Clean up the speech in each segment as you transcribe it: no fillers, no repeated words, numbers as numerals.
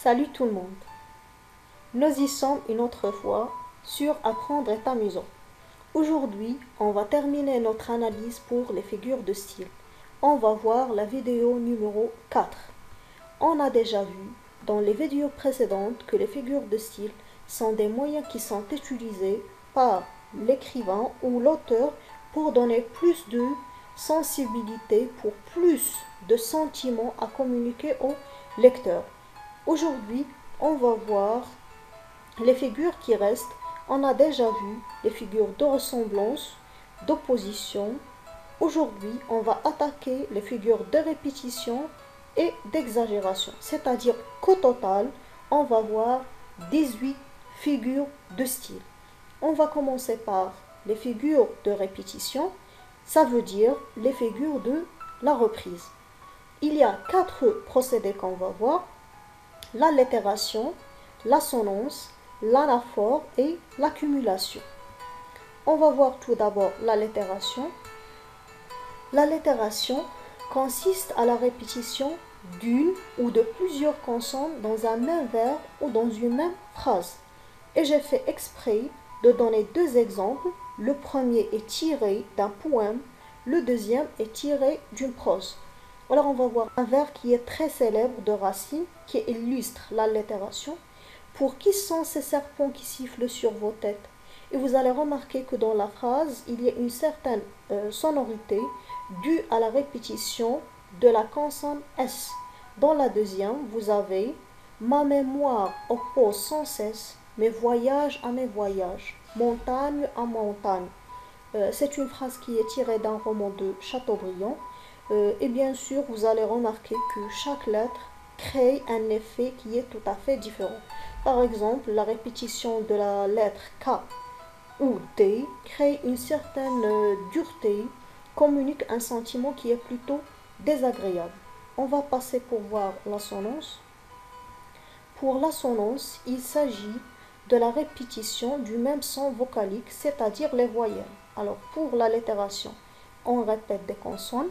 Salut tout le monde. Nous y sommes une autre fois sur Apprendre est amusant. Aujourd'hui, on va terminer notre analyse pour les figures de style. On va voir la vidéo numéro 4. On a déjà vu dans les vidéos précédentes que les figures de style sont des moyens qui sont utilisés par l'écrivain ou l'auteur pour donner plus de sensibilité, pour plus de sentiments à communiquer au lecteur. Aujourd'hui, on va voir les figures qui restent. On a déjà vu les figures de ressemblance, d'opposition. Aujourd'hui, on va attaquer les figures de répétition et d'exagération. C'est-à-dire qu'au total, on va voir 18 figures de style. On va commencer par les figures de répétition. Ça veut dire les figures de la reprise. Il y a 4 procédés qu'on va voir. L'allitération, l'assonance, l'anaphore et l'accumulation. On va voir tout d'abord l'allitération. L'allitération consiste à la répétition d'une ou de plusieurs consonnes dans un même vers ou dans une même phrase. Et j'ai fait exprès de donner deux exemples. Le premier est tiré d'un poème, le deuxième est tiré d'une prose. Alors on va voir un vers qui est très célèbre de Racine, qui illustre l'allitération. Pour qui sont ces serpents qui sifflent sur vos têtes? Et vous allez remarquer que dans la phrase, il y a une certaine sonorité due à la répétition de la consonne S. Dans la deuxième, vous avez « Ma mémoire oppose sans cesse mes voyages à mes voyages, montagne à montagne ». C'est une phrase qui est tirée d'un roman de Chateaubriand. Et bien sûr, vous allez remarquer que chaque lettre crée un effet qui est tout à fait différent. Par exemple, la répétition de la lettre K ou D crée une certaine dureté, communique un sentiment qui est plutôt désagréable. On va passer pour voir l'assonance. Pour l'assonance, il s'agit de la répétition du même son vocalique, c'est-à-dire les voyelles. Alors, pour l'allitération, on répète des consonnes.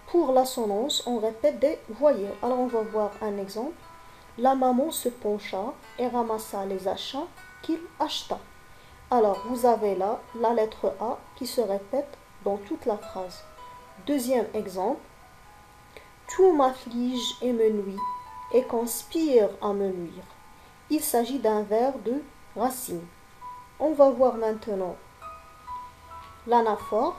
Pour l'assonance, on répète des voyelles. Alors, on va voir un exemple. La maman se pencha et ramassa les achats qu'il acheta. Alors, vous avez là la lettre A qui se répète dans toute la phrase. Deuxième exemple. Tout m'afflige et me nuit et conspire à me nuire. Il s'agit d'un vers de Racine. On va voir maintenant l'anaphore.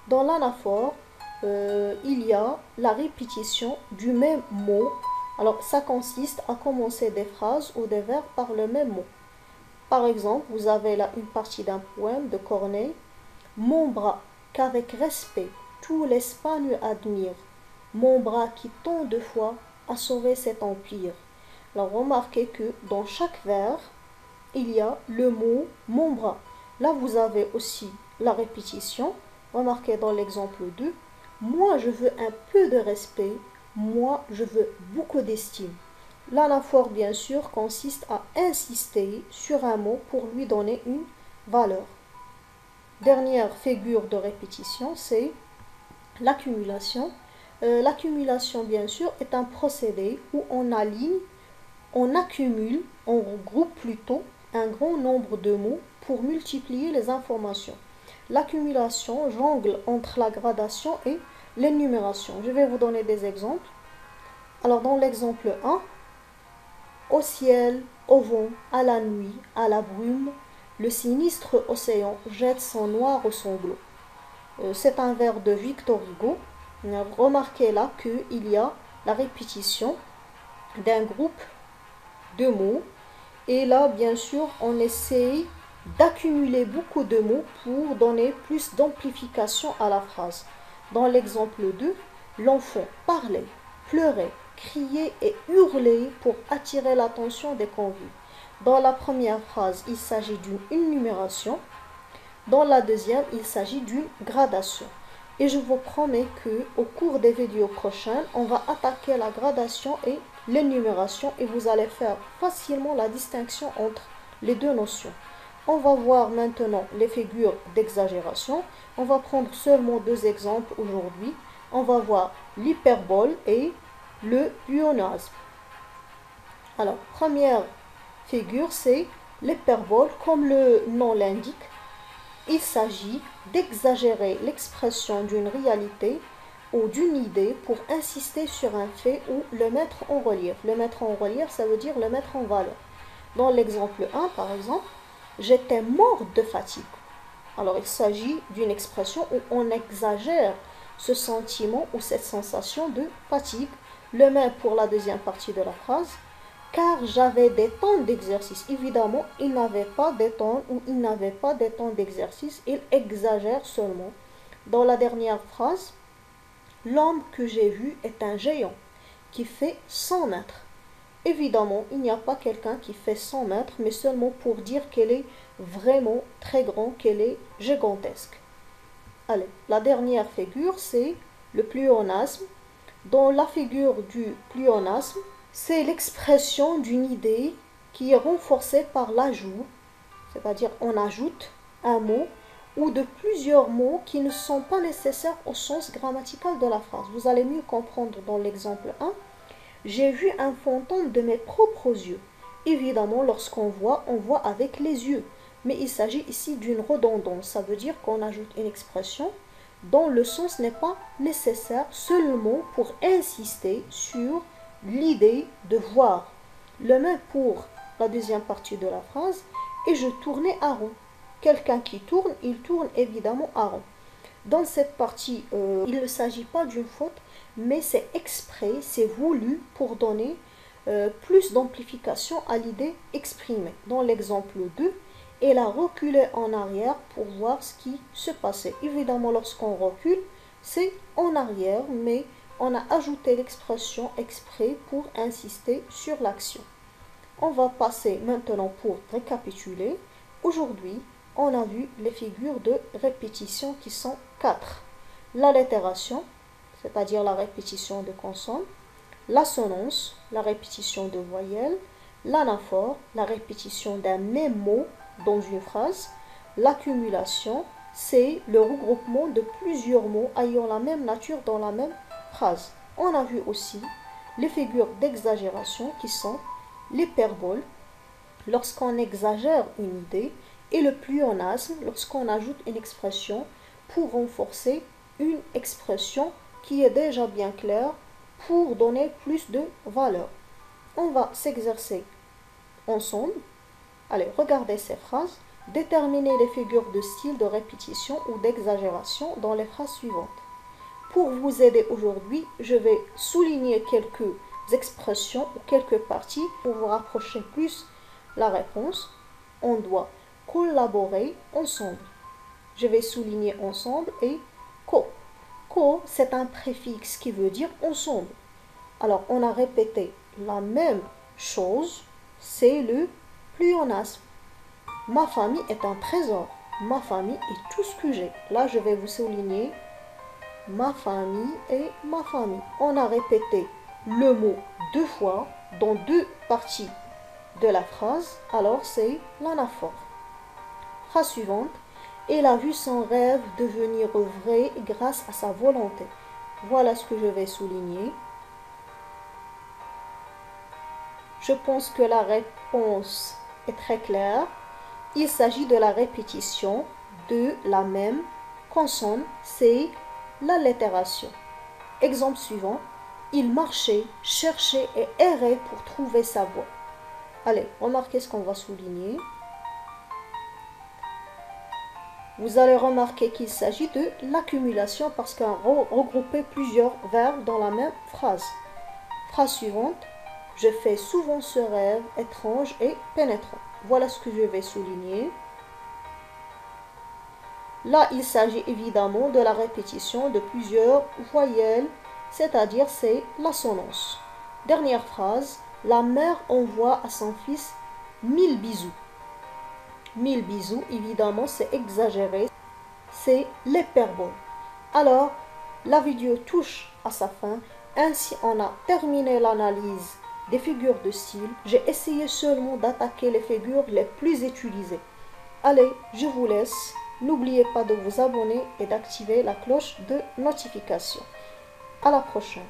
Dans l'anaphore, il y a la répétition du même mot. Alors, ça consiste à commencer des phrases ou des vers par le même mot. Par exemple, vous avez là une partie d'un poème de Corneille. Mon bras, qu'avec respect tout l'Espagne admire, mon bras qui tant de fois a sauvé cet empire. Alors, remarquez que dans chaque vers, il y a le mot mon bras. Là, vous avez aussi la répétition. Remarquez dans l'exemple 2. Moi, je veux un peu de respect. Moi, je veux beaucoup d'estime. L'anaphore, bien sûr, consiste à insister sur un mot pour lui donner une valeur. Dernière figure de répétition, c'est l'accumulation. L'accumulation, bien sûr, est un procédé où on aligne, on accumule, on regroupe plutôt un grand nombre de mots pour multiplier les informations. L'accumulation jongle entre la gradation et l'énumération. Je vais vous donner des exemples. Alors, dans l'exemple 1, au ciel, au vent, à la nuit, à la brume, le sinistre océan jette son noir sanglot. C'est un vers de Victor Hugo. Remarquez là qu'il y a la répétition d'un groupe de mots. Et là, bien sûr, on essaye d'accumuler beaucoup de mots pour donner plus d'amplification à la phrase. Dans l'exemple 2, l'enfant parlait, pleurait, criait et hurlait pour attirer l'attention des convives. Dans la première phrase, il s'agit d'une énumération. Dans la deuxième, il s'agit d'une gradation. Et je vous promets qu'au cours des vidéos prochaines, on va attaquer la gradation et l'énumération et vous allez faire facilement la distinction entre les deux notions. On va voir maintenant les figures d'exagération. On va prendre seulement deux exemples aujourd'hui. On va voir l'hyperbole et le pléonasme. Alors, première figure, c'est l'hyperbole. Comme le nom l'indique, il s'agit d'exagérer l'expression d'une réalité ou d'une idée pour insister sur un fait ou le mettre en relief. Le mettre en relief, ça veut dire le mettre en valeur. Dans l'exemple 1, par exemple, j'étais morte de fatigue. Alors, il s'agit d'une expression où on exagère ce sentiment ou cette sensation de fatigue. Le même pour la deuxième partie de la phrase. Car j'avais des temps d'exercice. Évidemment, il n'avait pas des temps ou il n'avait pas des temps d'exercice. Il exagère seulement. Dans la dernière phrase, l'homme que j'ai vu est un géant qui fait 100 mètres. Évidemment, il n'y a pas quelqu'un qui fait 100 mètres, mais seulement pour dire qu'elle est vraiment très grande, qu'elle est gigantesque. Allez, la dernière figure, c'est le pléonasme. Dans la figure du pléonasme, c'est l'expression d'une idée qui est renforcée par l'ajout, c'est-à-dire on ajoute un mot ou de plusieurs mots qui ne sont pas nécessaires au sens grammatical de la phrase. Vous allez mieux comprendre dans l'exemple 1. J'ai vu un fantôme de mes propres yeux. Évidemment, lorsqu'on voit, on voit avec les yeux. Mais il s'agit ici d'une redondance. Ça veut dire qu'on ajoute une expression dont le sens n'est pas nécessaire seulement pour insister sur l'idée de voir. Le même pour la deuxième partie de la phrase. Et je tournais à rond. Quelqu'un qui tourne, il tourne évidemment à rond. Dans cette partie, il ne s'agit pas d'une faute, mais c'est exprès, c'est voulu pour donner plus d'amplification à l'idée exprimée. Dans l'exemple 2, elle a reculé en arrière pour voir ce qui se passait. Évidemment, lorsqu'on recule, c'est en arrière, mais on a ajouté l'expression exprès pour insister sur l'action. On va passer maintenant pour récapituler. Aujourd'hui, on a vu les figures de répétition qui sont 4. L'allitération, c'est-à-dire la répétition de consonnes, l'assonance, la répétition de voyelles, l'anaphore, la répétition d'un même mot dans une phrase, l'accumulation, c'est le regroupement de plusieurs mots ayant la même nature dans la même phrase. On a vu aussi les figures d'exagération qui sont l'hyperbole, lorsqu'on exagère une idée, et le pléonasme, lorsqu'on ajoute une expression pour renforcer une expression qui est déjà bien claire pour donner plus de valeur. On va s'exercer ensemble. Allez, regardez ces phrases. Déterminez les figures de style, de répétition ou d'exagération dans les phrases suivantes. Pour vous aider aujourd'hui, je vais souligner quelques expressions ou quelques parties pour vous rapprocher plus la réponse. On doit collaborer ensemble. Je vais souligner ensemble et co. Co, c'est un préfixe qui veut dire ensemble. Alors, on a répété la même chose, c'est le pléonasme. Ma famille est un trésor. Ma famille est tout ce que j'ai. Là, je vais vous souligner ma famille et ma famille. On a répété le mot 2 fois dans 2 parties de la phrase, alors c'est l'anaphore. Phrase suivante. Elle a vu son rêve devenir vrai grâce à sa volonté. Voilà ce que je vais souligner. Je pense que la réponse est très claire. Il s'agit de la répétition de la même consonne, c'est l'allitération. Exemple suivant. Il marchait, cherchait et errait pour trouver sa voie. Allez, remarquez ce qu'on va souligner. Vous allez remarquer qu'il s'agit de l'accumulation parce qu'on regroupait plusieurs verbes dans la même phrase. Phrase suivante. Je fais souvent ce rêve étrange et pénétrant. Voilà ce que je vais souligner. Là, il s'agit évidemment de la répétition de plusieurs voyelles, c'est-à-dire c'est l'assonance. Dernière phrase. La mère envoie à son fils 1000 bisous. 1000 bisous, évidemment, c'est exagéré. C'est l'hyperbole. Alors, la vidéo touche à sa fin. Ainsi, on a terminé l'analyse des figures de style. J'ai essayé seulement d'attaquer les figures les plus utilisées. Allez, je vous laisse. N'oubliez pas de vous abonner et d'activer la cloche de notification. À la prochaine.